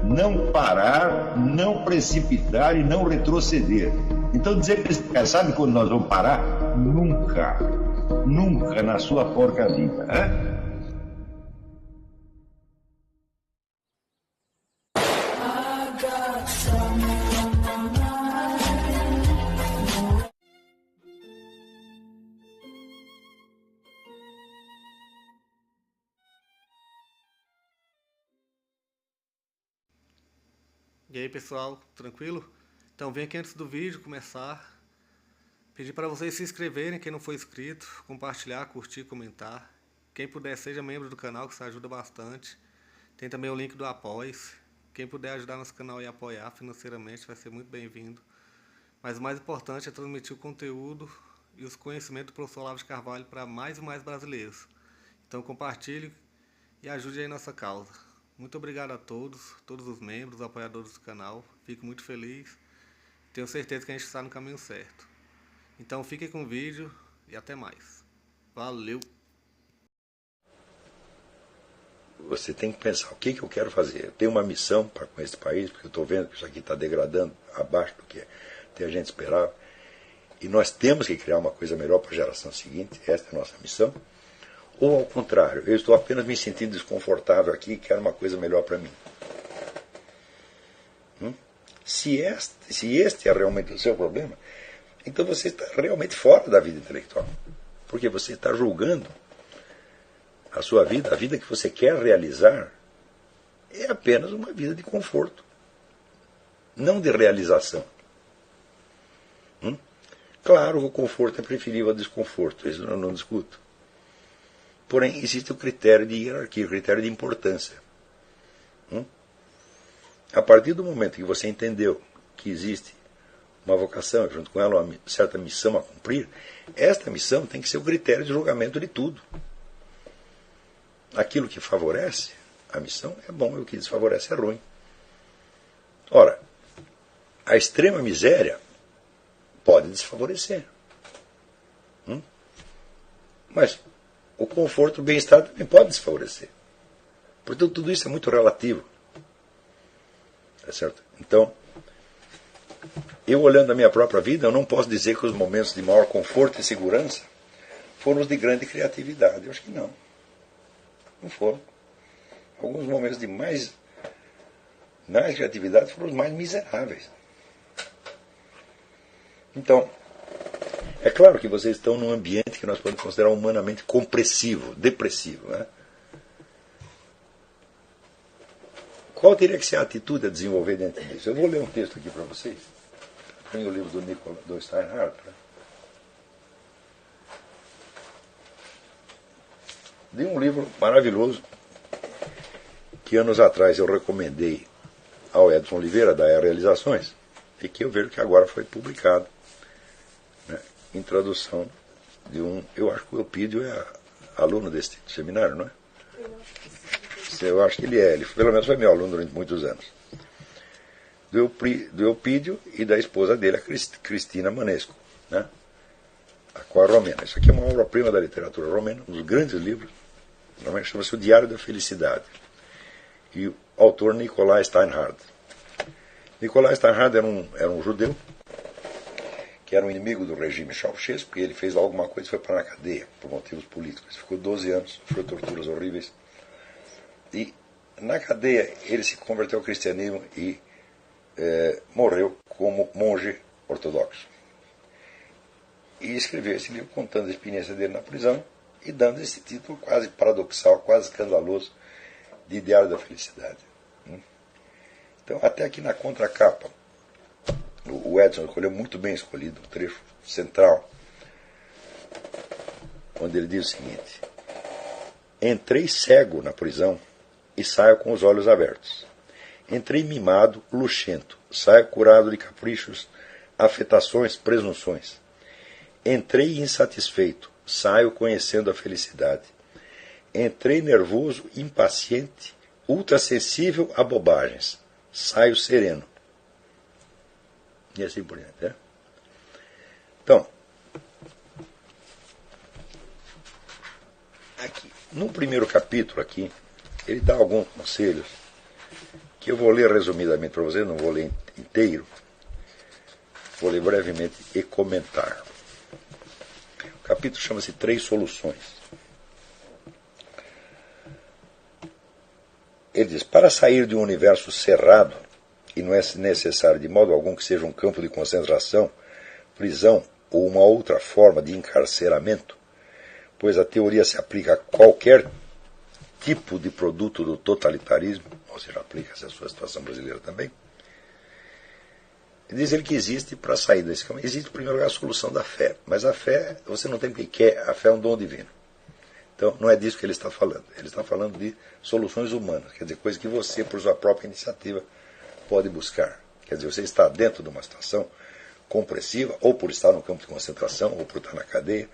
não parar, não precipitar e não retroceder. Então dizer para esse cara, sabe quando nós vamos parar? Nunca. Nunca na sua porca vida. Né? E aí pessoal, tranquilo? Então vem aqui antes do vídeo começar, pedir para vocês se inscreverem, quem não for inscrito, compartilhar, curtir, comentar. Quem puder seja membro do canal, que isso ajuda bastante. Tem também o link do Apoia-se. Quem puder ajudar nosso canal e apoiar financeiramente vai ser muito bem-vindo. Mas o mais importante é transmitir o conteúdo e os conhecimentos do professor Olavo de Carvalho para mais e mais brasileiros. Então compartilhe e ajude aí nossa causa. Muito obrigado a todos os membros, apoiadores do canal. Fico muito feliz. Tenho certeza que a gente está no caminho certo. Então fiquem com o vídeo e até mais. Valeu! Você tem que pensar, o que eu quero fazer? Eu tenho uma missão para com esse país, porque eu estou vendo que isso aqui está degradando abaixo do que a gente esperava. E nós temos que criar uma coisa melhor para a geração seguinte. Esta é a nossa missão. Ou ao contrário, eu estou apenas me sentindo desconfortável aqui e quero uma coisa melhor para mim. Se este é realmente o seu problema, então você está realmente fora da vida intelectual. Porque você está julgando a sua vida, a vida que você quer realizar, é apenas uma vida de conforto, não de realização. Claro, o conforto é preferível ao desconforto, isso eu não discuto. Porém, existe o critério de hierarquia, o critério de importância. A partir do momento que você entendeu que existe uma vocação e junto com ela uma certa missão a cumprir, esta missão tem que ser o critério de julgamento de tudo. Aquilo que favorece a missão é bom e o que desfavorece é ruim. Ora, a extrema miséria pode desfavorecer. Mas o conforto, o bem-estar também pode desfavorecer. Portanto, tudo isso é muito relativo. Tá certo? Então, eu olhando a minha própria vida, eu não posso dizer que os momentos de maior conforto e segurança foram os de grande criatividade. Eu acho que não. Não foram. Alguns momentos de mais criatividade foram os mais miseráveis. Então, é claro que vocês estão num ambiente que nós podemos considerar humanamente compressivo, depressivo. Né? Qual teria que ser a atitude a desenvolver dentro disso? Eu vou ler um texto aqui para vocês. Tem o livro do Steinhardt. Né? De um livro maravilhoso que anos atrás eu recomendei ao Edson Oliveira, da Realizações, e que eu vejo que agora foi publicado, né, em tradução de um... Eu acho que o Eupídio é aluno desse seminário, não é? Eu acho que ele é. Ele pelo menos foi meu aluno durante muitos anos. Do Eupídio e da esposa dele, a Cristina Manesco, né? A Qual Romena. Isso aqui é uma obra-prima da literatura romena, um dos grandes livros. Normalmente chama-se O Diário da Felicidade. E o autor Nikolai Steinhardt. Nikolai Steinhardt era um judeu que era um inimigo do regime Ceausescu, porque ele fez lá alguma coisa e foi para a cadeia por motivos políticos. Ficou 12 anos, sofreu torturas horríveis. E na cadeia ele se converteu ao cristianismo e morreu como monge ortodoxo. E escreveu esse livro contando a experiência dele na prisão e dando esse título quase paradoxal, quase escandaloso, de Diário da Felicidade. Então, até aqui na contracapa, o Edson escolheu muito bem escolhido um trecho central, onde ele diz o seguinte: entrei cego na prisão e saio com os olhos abertos. Entrei mimado, luxento, saio curado de caprichos, afetações, presunções. Entrei insatisfeito, saio conhecendo a felicidade. Entrei nervoso, impaciente, ultrassensível a bobagens. Saio sereno. E assim por diante. Né? Então, aqui, no primeiro capítulo aqui, ele dá alguns conselhos que que eu vou ler resumidamente para vocês, não vou ler inteiro, vou ler brevemente e comentar. O capítulo chama-se 3 Soluções. Ele diz: para sair de um universo cerrado, e não é necessário de modo algum que seja um campo de concentração, prisão ou uma outra forma de encarceramento, pois a teoria se aplica a qualquer tipo de produto do totalitarismo, ou seja, aplica-se à sua situação brasileira também. Diz ele que existe, para sair desse caminho, existe, em primeiro lugar, a solução da fé. Mas a fé, você não tem o que quer, a fé é um dom divino. Então, não é disso que ele está falando. Ele está falando de soluções humanas, quer dizer, coisas que você, por sua própria iniciativa, pode buscar. Quer dizer, você está dentro de uma situação compressiva, ou por estar no campo de concentração, ou por estar na cadeia,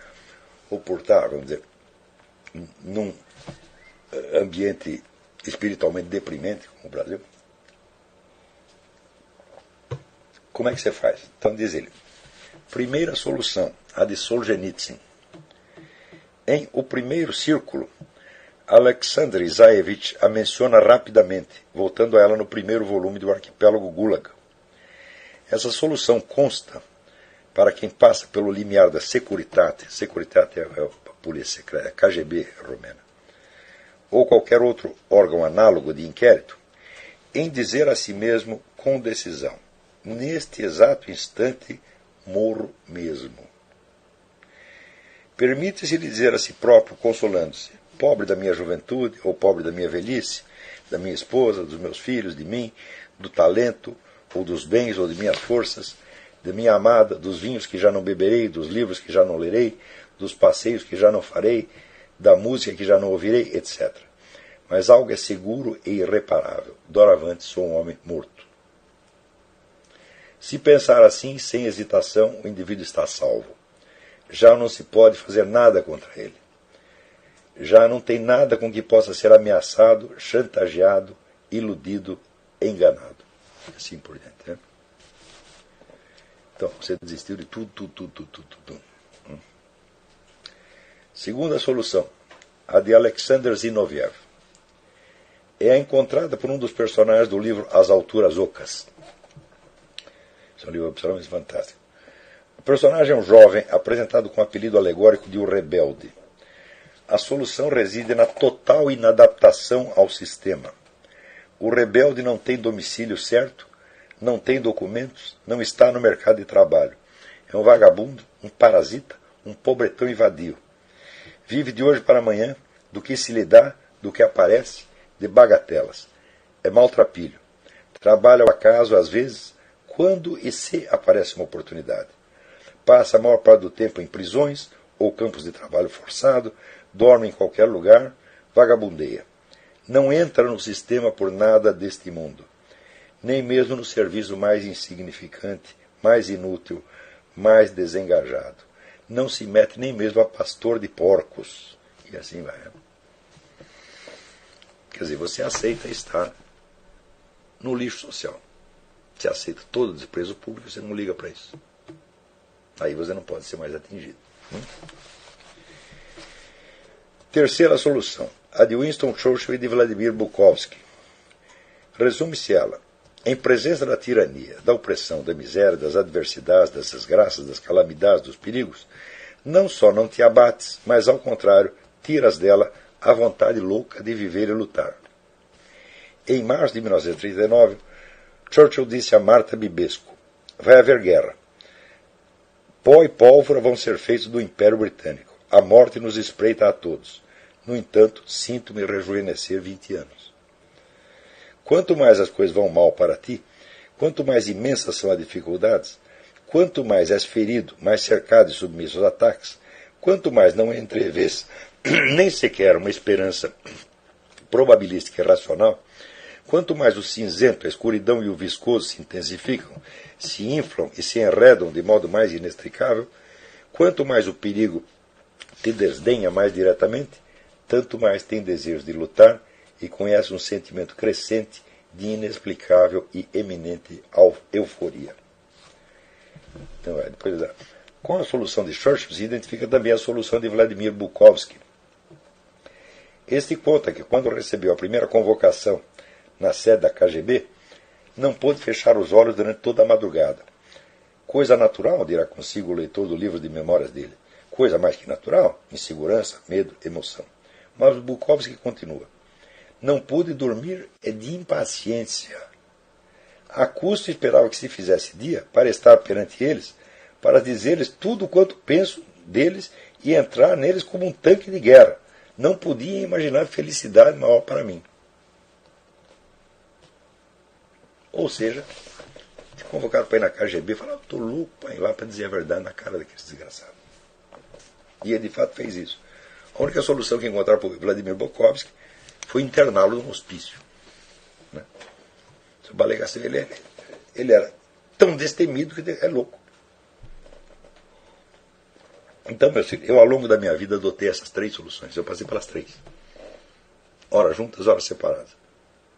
ou por estar, vamos dizer, num ambiente espiritualmente deprimente, como o Brasil. Como é que você faz? Então diz ele, primeira solução, a de Solzhenitsyn. Em O Primeiro Círculo, Alexander Isaevich a menciona rapidamente, voltando a ela no primeiro volume do Arquipélago Gulag. Essa solução consta, para quem passa pelo limiar da Securitate é a polícia secreta, a KGB romena, ou qualquer outro órgão análogo de inquérito, em dizer a si mesmo com decisão: neste exato instante morro mesmo. Permite-se-lhe dizer a si próprio, consolando-se: pobre da minha juventude, ou pobre da minha velhice, da minha esposa, dos meus filhos, de mim, do talento, ou dos bens, ou de minhas forças, de minha amada, dos vinhos que já não beberei, dos livros que já não lerei, dos passeios que já não farei, da música que já não ouvirei, etc. Mas algo é seguro e irreparável. Doravante sou um homem morto. Se pensar assim, sem hesitação, o indivíduo está salvo. Já não se pode fazer nada contra ele. Já não tem nada com que possa ser ameaçado, chantageado, iludido, enganado. E assim por diante. Né? Então, você desistiu de tudo. Segunda solução, a de Alexander Zinoviev. É encontrada por um dos personagens do livro As Alturas Ocas. Esse é um livro absolutamente fantástico. O personagem é um jovem apresentado com o apelido alegórico de O Rebelde. A solução reside na total inadaptação ao sistema. O rebelde não tem domicílio certo, não tem documentos, não está no mercado de trabalho. É um vagabundo, um parasita, um pobretão e vadio. Vive de hoje para amanhã, do que se lhe dá, do que aparece, de bagatelas. É maltrapilho. Trabalha ao acaso, às vezes, quando e se aparece uma oportunidade. Passa a maior parte do tempo em prisões ou campos de trabalho forçado, dorme em qualquer lugar, vagabundeia. Não entra no sistema por nada deste mundo, nem mesmo no serviço mais insignificante, mais inútil, mais desengajado. Não se mete nem mesmo a pastor de porcos. E assim vai. Quer dizer, você aceita estar no lixo social. Você aceita todo o desprezo público, você não liga para isso. Aí você não pode ser mais atingido. Terceira solução, a de Winston Churchill e de Vladimir Bukovsky. Resume-se ela: em presença da tirania, da opressão, da miséria, das adversidades, das desgraças, das calamidades, dos perigos, não só não te abates, mas ao contrário, tiras dela a vontade louca de viver e lutar. Em março de 1939, Churchill disse a Marta Bibesco: vai haver guerra. Pó e pólvora vão ser feitos do Império Britânico. A morte nos espreita a todos. No entanto, sinto-me rejuvenescer 20 anos. Quanto mais as coisas vão mal para ti, quanto mais imensas são as dificuldades, quanto mais és ferido, mais cercado e submisso aos ataques, quanto mais não entrevês nem sequer uma esperança probabilística e racional, quanto mais o cinzento, a escuridão e o viscoso se intensificam, se inflam e se enredam de modo mais inextricável, quanto mais o perigo te desdenha mais diretamente, tanto mais tem desejo de lutar e conhece um sentimento crescente de inexplicável e eminente euforia. Então, depois, com a solução de Churchill se identifica também a solução de Vladimir Bukovsky. Este conta que, quando recebeu a primeira convocação na sede da KGB, não pôde fechar os olhos durante toda a madrugada. Coisa natural, dirá consigo o leitor do livro de memórias dele. Coisa mais que natural, insegurança, medo, emoção. Mas Bukowski continua. Não pude dormir de impaciência. A custo esperava que se fizesse dia para estar perante eles, para dizer-lhes tudo quanto penso deles e entrar neles como um tanque de guerra. Não podia imaginar felicidade maior para mim. Ou seja, te convocaram para ir na KGB e falaram, estou louco para ir lá para dizer a verdade na cara daqueles desgraçados. E ele de fato fez isso. A única solução que encontraram para o Vladimir Bukowski foi interná-lo num hospício. Né? O Balegação, ele era tão destemido que é louco. Então, meu filho, eu ao longo da minha vida adotei essas 3 soluções. Eu passei pelas 3. Ora juntas, ora separadas.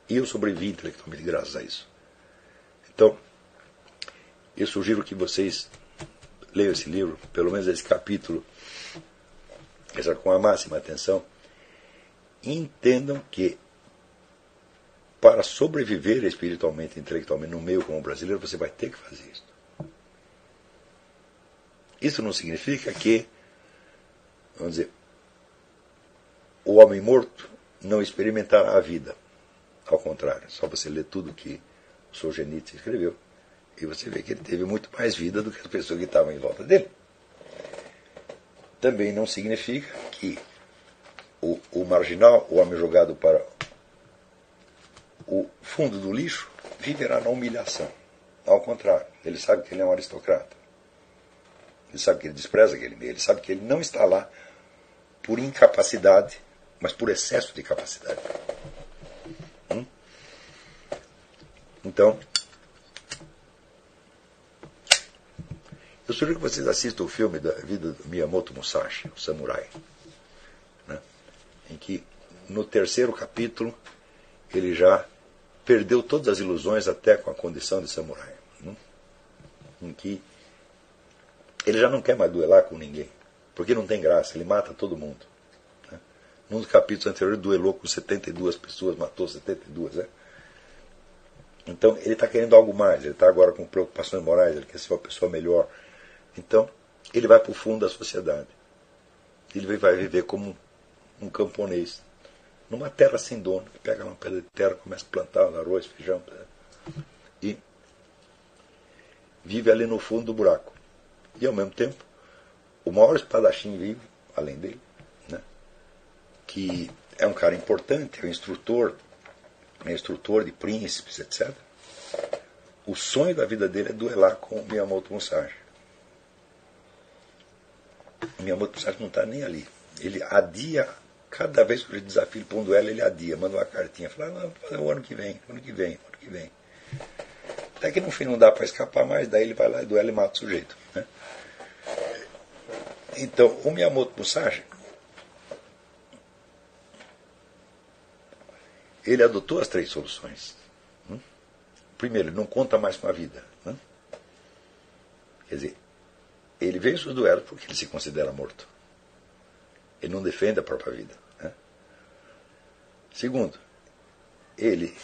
E eu sobrevivi intelectualmente graças a isso. Então, eu sugiro que vocês leiam esse livro, pelo menos esse capítulo, com a máxima atenção, e entendam que para sobreviver espiritualmente e intelectualmente no meio como brasileiro, você vai ter que fazer isso. Isso não significa que, vamos dizer, o homem morto não experimentará a vida. Ao contrário, só você ler tudo que o Solzhenitsyn escreveu, e você vê que ele teve muito mais vida do que as pessoas que estavam em volta dele. Também não significa que o marginal, o homem jogado para o fundo do lixo, viverá na humilhação. Ao contrário, ele sabe que ele é um aristocrata. Ele sabe que ele despreza aquele meio. Ele sabe que ele não está lá por incapacidade, mas por excesso de capacidade. Então, eu sugiro que vocês assistam o filme da vida do Miyamoto Musashi, o samurai, né? Em que, no 3º capítulo, ele já perdeu todas as ilusões até com a condição de samurai. Em que ele já não quer mais duelar com ninguém, porque não tem graça, ele mata todo mundo. Né? Num dos capítulos anteriores, duelou com 72 pessoas, matou 72, né? Então, ele está querendo algo mais, ele está agora com preocupações morais, ele quer ser uma pessoa melhor. Então, ele vai para o fundo da sociedade. Ele vai viver como um camponês, numa terra sem dono, que pega uma pedra de terra, começa a plantar arroz, feijão, e vive ali no fundo do buraco. E, ao mesmo tempo, o maior espadachim vive, além dele, né? Que é um cara importante, é um instrutor de príncipes, etc. O sonho da vida dele é duelar com o Miyamoto Musashi. O Miyamoto Musashi não está nem ali. Ele adia, cada vez que eu desafio ele para um duelo, ele adia, manda uma cartinha, fala, não, vou fazer o ano que vem. Até que no fim não dá para escapar mais, daí ele vai lá e duela e mata o sujeito. Né? Então, o Miyamoto Musashi, ele adotou as 3 soluções. Primeiro, ele não conta mais com a vida. Quer dizer, ele vence os duelos porque ele se considera morto. Ele não defende a própria vida. Segundo, ele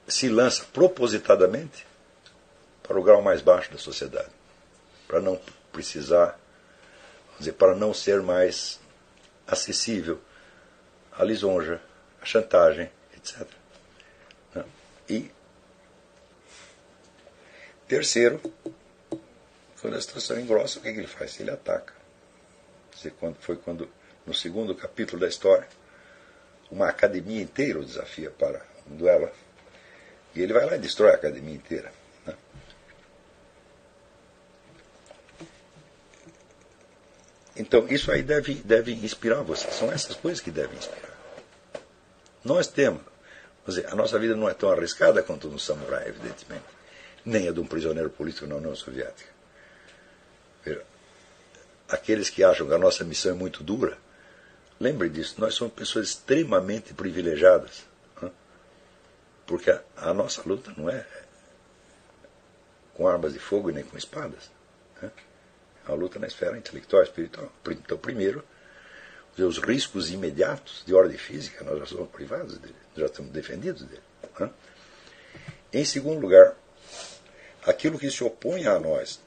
se lança propositadamente para o grau mais baixo da sociedade, para não precisar, vamos dizer, para não ser mais acessível à lisonja, à chantagem, etc. E terceiro, quando a situação engrossa, o que ele faz? Ele ataca. Foi quando, no 2º capítulo da história, uma academia inteira o desafia para um duelo, e ele vai lá e destrói a academia inteira. Né? Então, isso aí deve inspirar você. São essas coisas que devem inspirar. Nós temos, a nossa vida não é tão arriscada quanto no samurai, evidentemente, nem a de um prisioneiro político na União Soviética. Veja, aqueles que acham que a nossa missão é muito dura, lembre disso, nós somos pessoas extremamente privilegiadas, porque a nossa luta não é com armas de fogo e nem com espadas. É uma luta na esfera intelectual e espiritual. Então, primeiro, os riscos imediatos de ordem física, nós já somos privados dele, já estamos defendidos dele. Né? Em segundo lugar, aquilo que se opõe a nós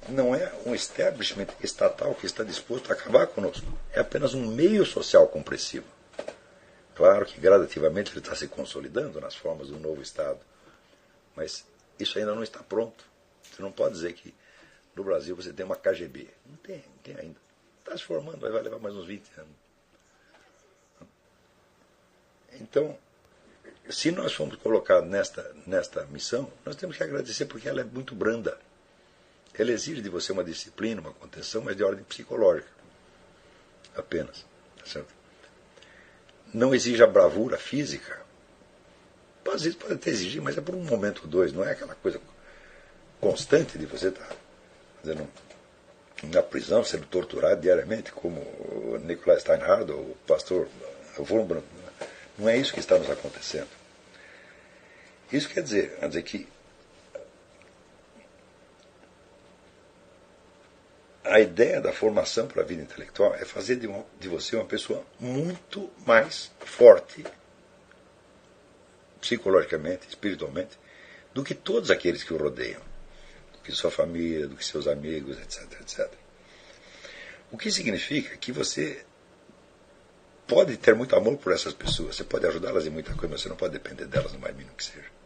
não é um establishment estatal que está disposto a acabar conosco, é apenas um meio social compressivo. Claro que gradativamente ele está se consolidando nas formas do novo Estado, mas isso ainda não está pronto. Você não pode dizer que no Brasil você tem uma KGB. Não tem ainda. Está se formando, vai levar mais uns 20 anos. Então, se nós fomos colocados nesta missão, nós temos que agradecer porque ela é muito branda. Ela exige de você uma disciplina, uma contenção, mas de ordem psicológica. Apenas. Certo? Não exige a bravura física. Às vezes pode até exigir, mas é por um momento ou dois. Não é aquela coisa constante de você estar na prisão, sendo torturado diariamente, como o Nikolai Steinhardt ou o pastor Wurmbrand. Não é isso que está nos acontecendo. Isso quer dizer que a ideia da formação para a vida intelectual é fazer de você uma pessoa muito mais forte, psicologicamente, espiritualmente, do que todos aqueles que o rodeiam, do que sua família, do que seus amigos, etc, etc. O que significa que você pode ter muito amor por essas pessoas, você pode ajudá-las em muita coisa, mas você não pode depender delas no mais mínimo que seja.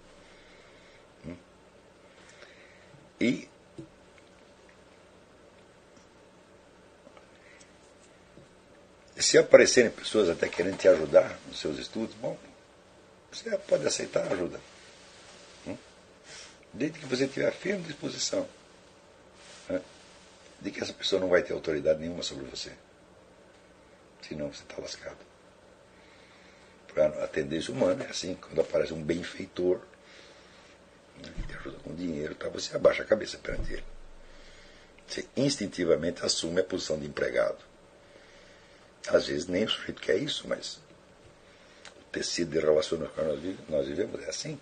E se aparecerem pessoas até querendo te ajudar nos seus estudos, bom, você pode aceitar a ajuda. Desde que você tiver a firme disposição de que essa pessoa não vai ter autoridade nenhuma sobre você. Senão você está lascado. A tendência humana é assim, quando aparece um benfeitor, que te ajuda com dinheiro, você abaixa a cabeça perante ele. Você instintivamente assume a posição de empregado. Às vezes nem o sujeito quer isso, mas o tecido de relações no qual nós vivemos é assim.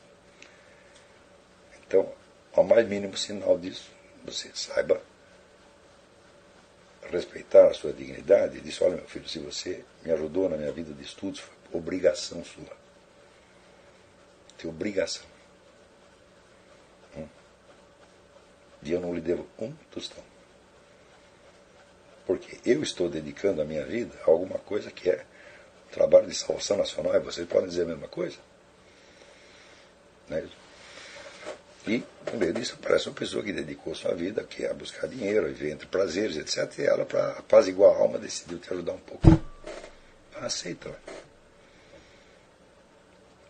Então, ao mais mínimo sinal disso, você saiba respeitar a sua dignidade e dizer: olha, meu filho, se você me ajudou na minha vida de estudos, foi obrigação sua. Tem obrigação. E eu não lhe devo um tostão. Porque eu estou dedicando a minha vida a alguma coisa que é o trabalho de salvação nacional, e vocês podem dizer a mesma coisa. Não é isso? E, no meio disso, aparece uma pessoa que dedicou sua vida, que é a buscar dinheiro, a viver entre prazeres, etc. E ela, para apaziguar a alma, decidiu te ajudar um pouco. Aceita.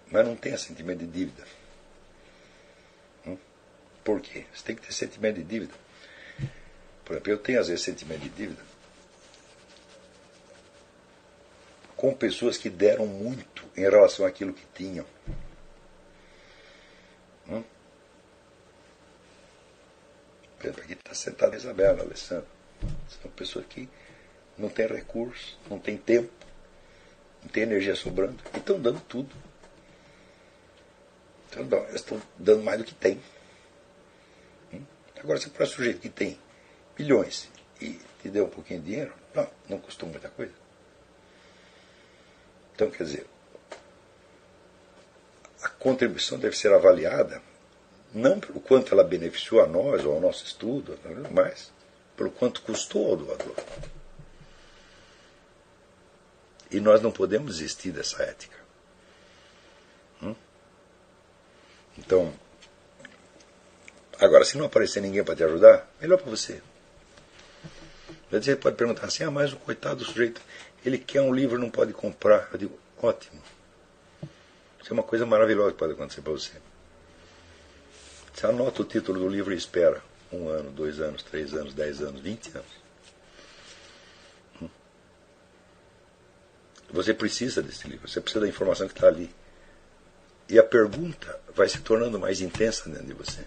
Mas não tenha sentimento de dívida. Por quê? Você tem que ter sentimento de dívida. Por exemplo, eu tenho às vezes sentimento de dívida com pessoas que deram muito em relação àquilo que tinham. Por exemplo, aqui está sentada a Isabela, a Alessandra. São pessoas que não têm recursos, não têm tempo, não têm energia sobrando, e estão dando tudo. Então, eles estão dando mais do que tem. Agora, se para o sujeito que tem milhões e te deu um pouquinho de dinheiro, não custou muita coisa. Então, quer dizer, a contribuição deve ser avaliada não pelo quanto ela beneficiou a nós ou ao nosso estudo, mas pelo quanto custou ao doador. E nós não podemos desistir dessa ética. Então, agora, se não aparecer ninguém para te ajudar, melhor para você. Você pode perguntar assim: mas o coitado do sujeito, ele quer um livro e não pode comprar. Eu digo: ótimo. Isso é uma coisa maravilhosa que pode acontecer para você. Você anota o título do livro e espera 1 ano, 2 anos, 3 anos, 10 anos, 20 anos. Você precisa desse livro, você precisa da informação que está ali. E a pergunta vai se tornando mais intensa dentro de você.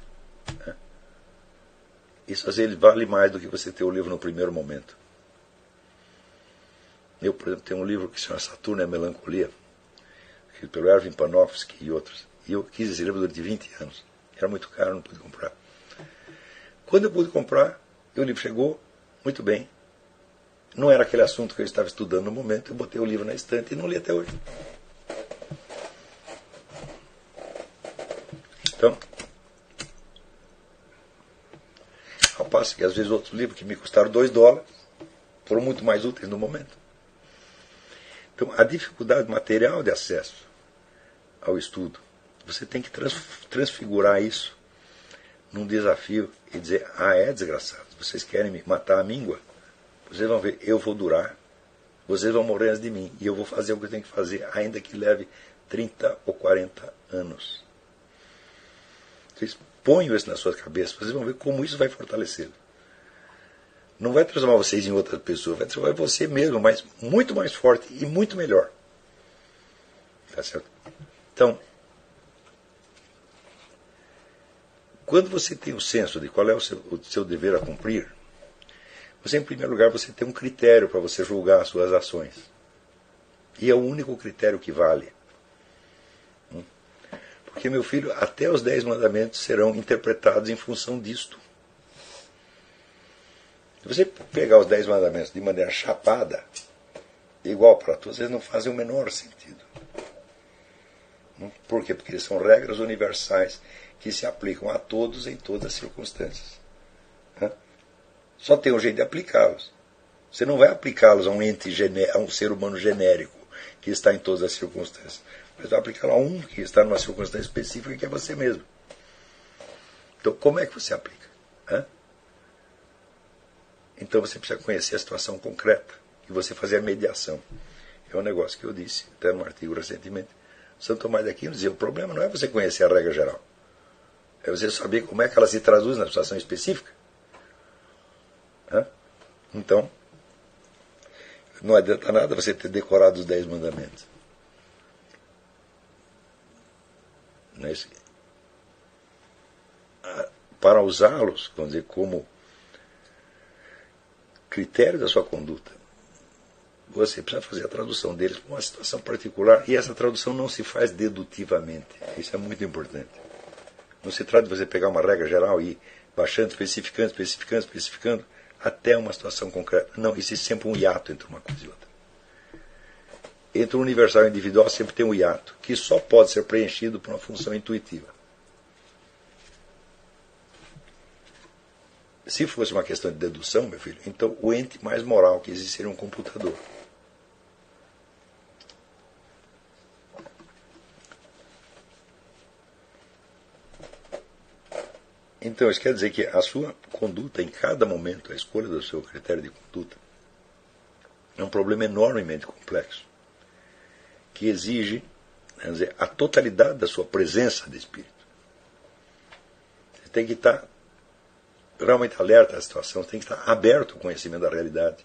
Isso às vezes vale mais do que você ter o livro no primeiro momento. Eu, por exemplo, tenho um livro que se chama Saturno e a Melancolia, escrito pelo Erwin Panofsky e outros. E eu quis esse livro durante 20 anos. Era muito caro, não pude comprar. Quando eu pude comprar, o livro chegou, muito bem. Não era aquele assunto que eu estava estudando no momento, eu botei o livro na estante e não li até hoje. Então, ao passo que às vezes outros livros que me custaram $2 foram muito mais úteis no momento. Então, a dificuldade material de acesso ao estudo, você tem que transfigurar isso num desafio e dizer, é desgraçado, vocês querem me matar a míngua? Vocês vão ver, eu vou durar, vocês vão morrer antes de mim, e eu vou fazer o que eu tenho que fazer, ainda que leve 30 ou 40 anos. Vocês ponham isso nas suas cabeças, vocês vão ver como isso vai fortalecê-lo. Não vai transformar vocês em outra pessoa, vai transformar você mesmo, mas muito mais forte e muito melhor. Tá certo? Então, quando você tem o senso de qual é o seu dever a cumprir, você, em primeiro lugar, você tem um critério para você julgar as suas ações. E é o único critério que vale. Porque, meu filho, até os 10 mandamentos serão interpretados em função disto. Se você pegar os 10 mandamentos de maneira chapada, igual para todos, eles não fazem o menor sentido. Por quê? Porque eles são regras universais que se aplicam a todos em todas as circunstâncias. Só tem um jeito de aplicá-los. Você não vai aplicá-los a um ser humano genérico que está em todas as circunstâncias. Mas vai aplicá-lo a um que está numa circunstância específica que é você mesmo. Então, como é que você aplica? Então você precisa conhecer a situação concreta e você fazer a mediação. É um negócio que eu disse, até num artigo recentemente. Santo Tomás de Aquino dizia, o problema não é você conhecer a regra geral. É você saber como é que ela se traduz na situação específica. Então, não adianta nada você ter decorado os 10 mandamentos. Não é isso? Para usá-los, vamos dizer, como critério da sua conduta, você precisa fazer a tradução deles para uma situação particular, e essa tradução não se faz dedutivamente. Isso é muito importante. Não se trata de você pegar uma regra geral e ir baixando, especificando, até uma situação concreta. Não, existe sempre um hiato entre uma coisa e outra. Entre o universal e o individual sempre tem um hiato, que só pode ser preenchido por uma função intuitiva. Se fosse uma questão de dedução, meu filho, então o ente mais moral que existe seria um computador. Então, isso quer dizer que a sua conduta, em cada momento, a escolha do seu critério de conduta, é um problema enormemente complexo, que exige, vamos dizer, a totalidade da sua presença de espírito. Você tem que estar realmente alerta à situação, você tem que estar aberto ao conhecimento da realidade,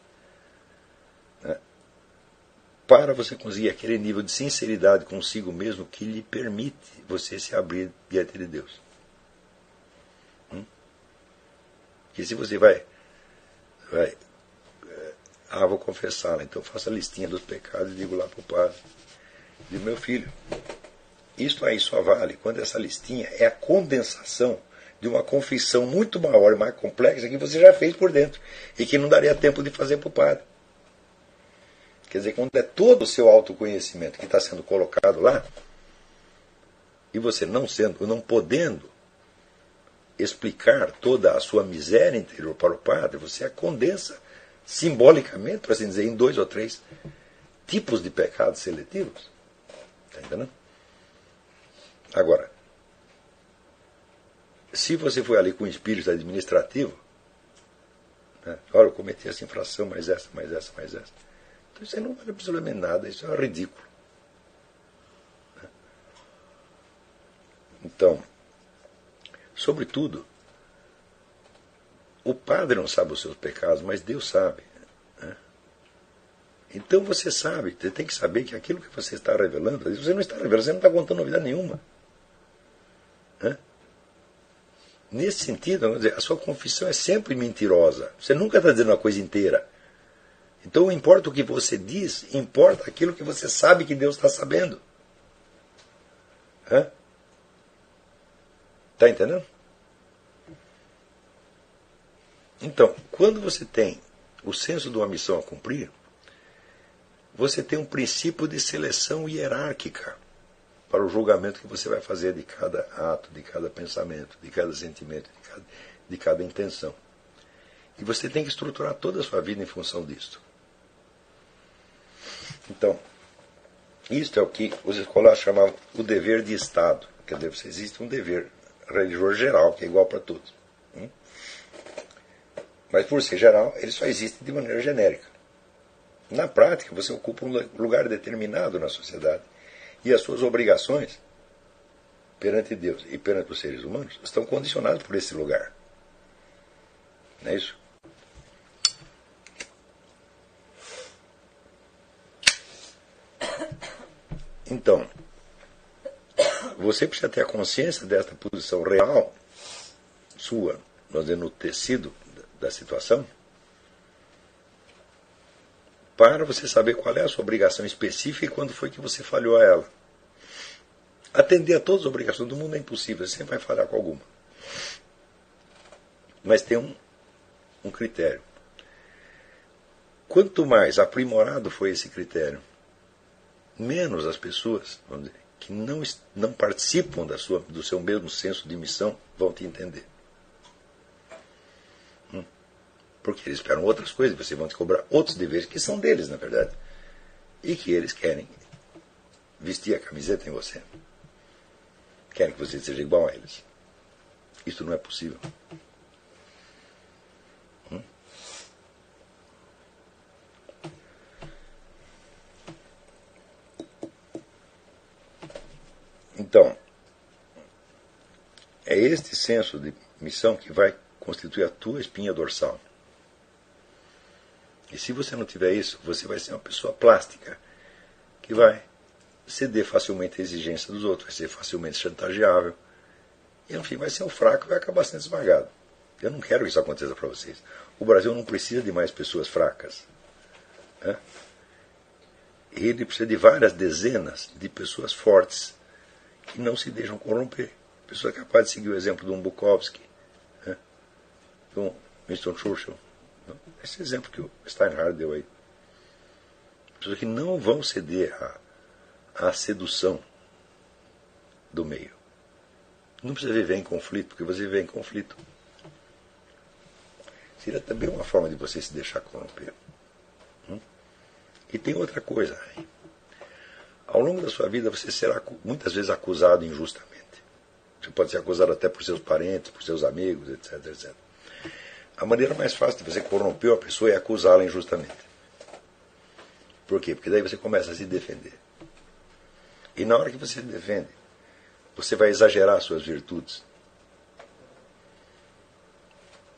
para você conseguir aquele nível de sinceridade consigo mesmo que lhe permite você se abrir diante de Deus. Que se você vou confessá-la, então faça a listinha dos pecados e digo lá para o padre, digo, meu filho, isto aí só vale quando essa listinha é a condensação de uma confissão muito maior e mais complexa que você já fez por dentro e que não daria tempo de fazer para o padre. Quer dizer, quando é todo o seu autoconhecimento que está sendo colocado lá, e você não podendo explicar toda a sua miséria interior para o padre, você a condensa simbolicamente, por assim dizer, em 2 ou 3 tipos de pecados seletivos. Está entendendo? Agora, se você foi ali com o espírito administrativo, olha, eu cometi essa infração, mais essa. Então isso aí não vale absolutamente nada, isso é ridículo. Então, sobretudo, o padre não sabe os seus pecados, mas Deus sabe. Então você sabe, você tem que saber que aquilo que você está revelando, você não está revelando, você não está contando novidade nenhuma. Nesse sentido, vamos dizer, a sua confissão é sempre mentirosa. Você nunca está dizendo uma coisa inteira. Então, não importa o que você diz, importa aquilo que você sabe que Deus está sabendo. Está entendendo? Então, quando você tem o senso de uma missão a cumprir, você tem um princípio de seleção hierárquica para o julgamento que você vai fazer de cada ato, de cada pensamento, de cada sentimento, de cada intenção. E você tem que estruturar toda a sua vida em função disso. Então, isto é o que os escolares chamavam o dever de Estado. Quer dizer, existe um dever religioso geral, que é igual para todos. Mas, por ser geral, ele só existe de maneira genérica. Na prática, você ocupa um lugar determinado na sociedade. E as suas obrigações, perante Deus e perante os seres humanos, estão condicionadas por esse lugar. Não é isso? Então, você precisa ter a consciência desta posição real sua, nós dizendo, no tecido da situação, para você saber qual é a sua obrigação específica e quando foi que você falhou a ela. Atender a todas as obrigações do mundo é impossível, você sempre vai falhar com alguma. Mas tem um critério. Quanto mais aprimorado foi esse critério, menos as pessoas, vamos dizer, que não participam do seu mesmo senso de missão vão te entender. Porque eles esperam outras coisas, você vão te cobrar outros deveres que são deles, na verdade. E que eles querem vestir a camiseta em você. Querem que você seja igual a eles. Isso não é possível. Então, é este senso de missão que vai constituir a tua espinha dorsal. E se você não tiver isso, você vai ser uma pessoa plástica, que vai ceder facilmente à exigência dos outros, vai ser facilmente chantageável. E, enfim, vai ser um fraco e vai acabar sendo esmagado. Eu não quero que isso aconteça para vocês. O Brasil não precisa de mais pessoas fracas. Né? Ele precisa de várias dezenas de pessoas fortes, que não se deixam corromper. Pessoas capazes de seguir o exemplo de um Bukowski, né? De um Winston Churchill. Esse exemplo que o Steinhardt deu aí. Pessoas que não vão ceder à sedução do meio. Não precisa viver em conflito, porque você viver em conflito seria também uma forma de você se deixar corromper. E tem outra coisa. Ao longo da sua vida você será muitas vezes acusado injustamente. Você pode ser acusado até por seus parentes, por seus amigos, etc, etc. A maneira mais fácil de você corromper uma pessoa é acusá-la injustamente. Por quê? Porque daí você começa a se defender. E na hora que você se defende, você vai exagerar suas virtudes.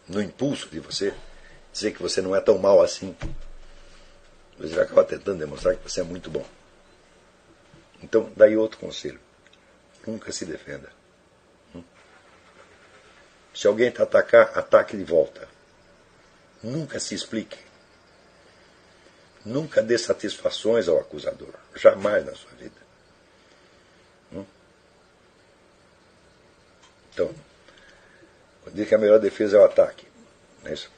No impulso de você dizer que você não é tão mal assim, você vai acabar tentando demonstrar que você é muito bom. Então, daí outro conselho. Nunca se defenda. Se alguém te atacar, ataque de volta. Nunca se explique. Nunca dê satisfações ao acusador. Jamais na sua vida. Então, eu digo que a melhor defesa é o ataque. Não é isso?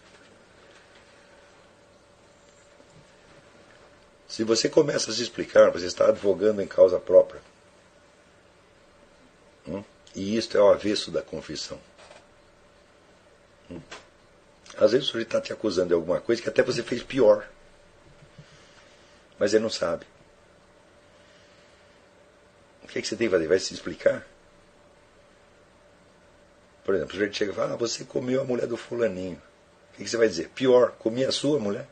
Se você começa a se explicar, você está advogando em causa própria. E isto é o avesso da confissão. Às vezes o sujeito está te acusando de alguma coisa que até você fez pior. Mas ele não sabe. O que você tem que fazer? Vai se explicar? Por exemplo, o sujeito chega e fala, você comeu a mulher do fulaninho. O que você vai dizer? Pior, comi a sua mulher.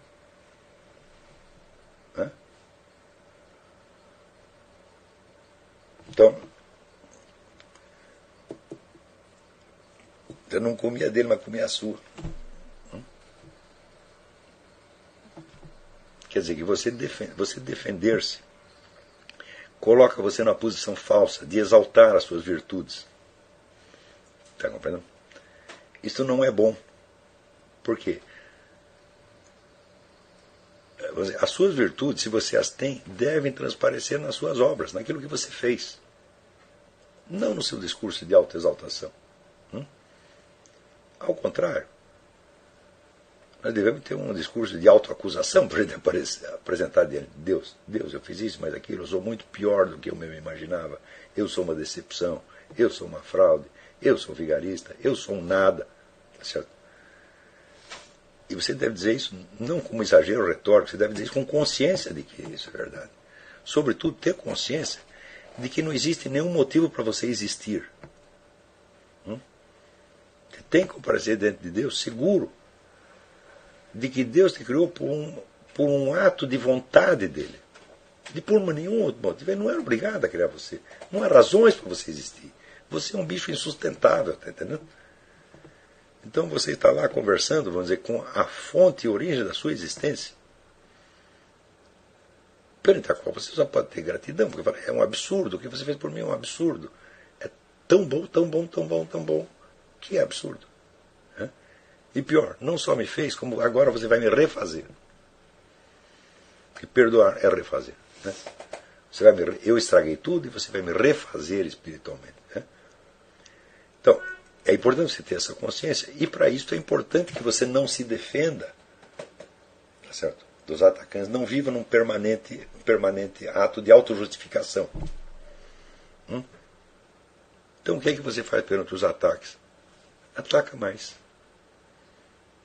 Hã? Então, eu não comia dele, mas comia a sua. Quer dizer que você defender-se coloca você numa posição falsa de exaltar as suas virtudes. Está compreendendo? Isso não é bom. Por quê? As suas virtudes, se você as tem, devem transparecer nas suas obras, naquilo que você fez. Não no seu discurso de autoexaltação. Ao contrário. Nós devemos ter um discurso de autoacusação para a gente apresentar diante de Deus. Deus, eu fiz isso, mas aquilo, eu sou muito pior do que eu mesmo imaginava. Eu sou uma decepção, eu sou uma fraude, eu sou vigarista, eu sou um nada. Tá certo? E você deve dizer isso não como exagero retórico, você deve dizer isso com consciência de que isso é verdade. Sobretudo, ter consciência de que não existe nenhum motivo para você existir. Você tem que comparecer diante de Deus seguro de que Deus te criou por um ato de vontade dele. De por nenhum outro motivo. Ele não era obrigado a criar você. Não há razões para você existir. Você é um bicho insustentável, está entendendo? Então você está lá conversando, vamos dizer, com a fonte e origem da sua existência, perante a qual você só pode ter gratidão, porque fala, é um absurdo, o que você fez por mim é um absurdo. É tão bom, tão bom, tão bom, tão bom, que é absurdo. E pior, não só me fez, como agora você vai me refazer. Porque perdoar é refazer. Né? Eu estraguei tudo e você vai me refazer espiritualmente. Né? Então, é importante você ter essa consciência. E para isso é importante que você não se defenda, tá certo, dos atacantes. Não viva num permanente ato de autojustificação. Então o que é que você faz perante os ataques? Ataca mais.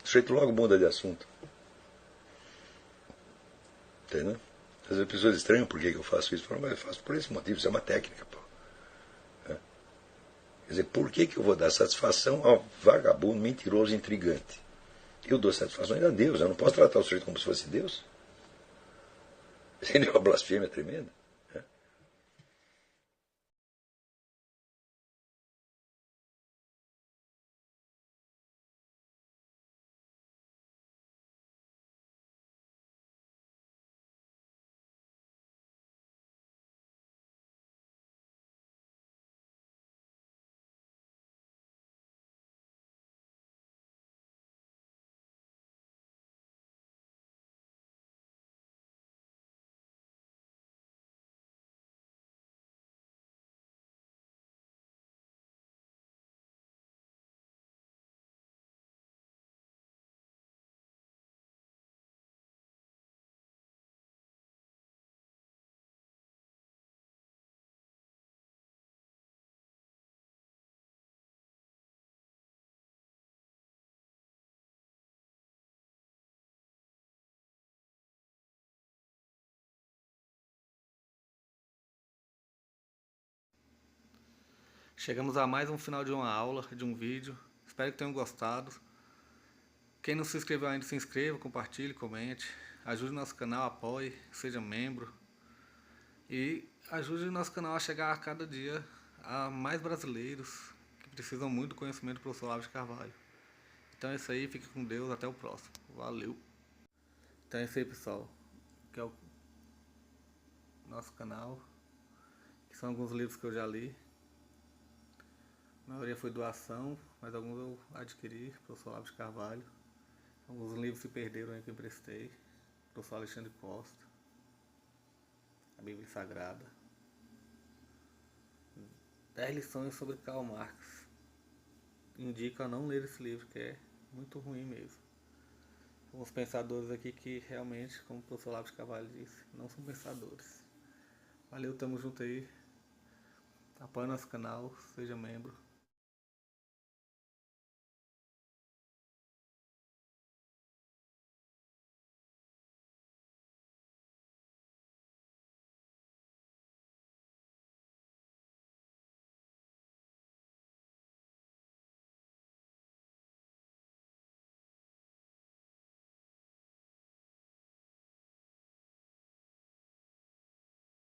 O sujeito logo muda de assunto. Entendeu? Às vezes as pessoas estranham por que eu faço isso. Falam, mas eu faço por esse motivo, isso é uma técnica. Pô. Quer dizer, por que eu vou dar satisfação ao vagabundo, mentiroso, intrigante? Eu dou satisfação a Deus. Eu não posso tratar o sujeito como se fosse Deus. Seria uma blasfêmia tremenda. Chegamos a mais um final de uma aula, de um vídeo. Espero que tenham gostado. Quem não se inscreveu ainda, se inscreva, compartilhe, comente. Ajude o nosso canal, apoie, seja membro. E ajude o nosso canal a chegar a cada dia a mais brasileiros que precisam muito do conhecimento do professor Olavo de Carvalho. Então é isso aí, fique com Deus, até o próximo. Valeu! Então é isso aí, pessoal. Que é o nosso canal. Que são alguns livros que eu já li. A maioria foi doação, mas alguns eu adquiri, professor Olavo de Carvalho. Alguns livros se perderam aí que eu emprestei, professor Alexandre Costa, a Bíblia Sagrada. 10 lições sobre Karl Marx. Indico a não ler esse livro, que é muito ruim mesmo. Alguns pensadores aqui que realmente, como o professor Olavo de Carvalho disse, não são pensadores. Valeu, tamo junto aí. Apoie nosso canal, seja membro.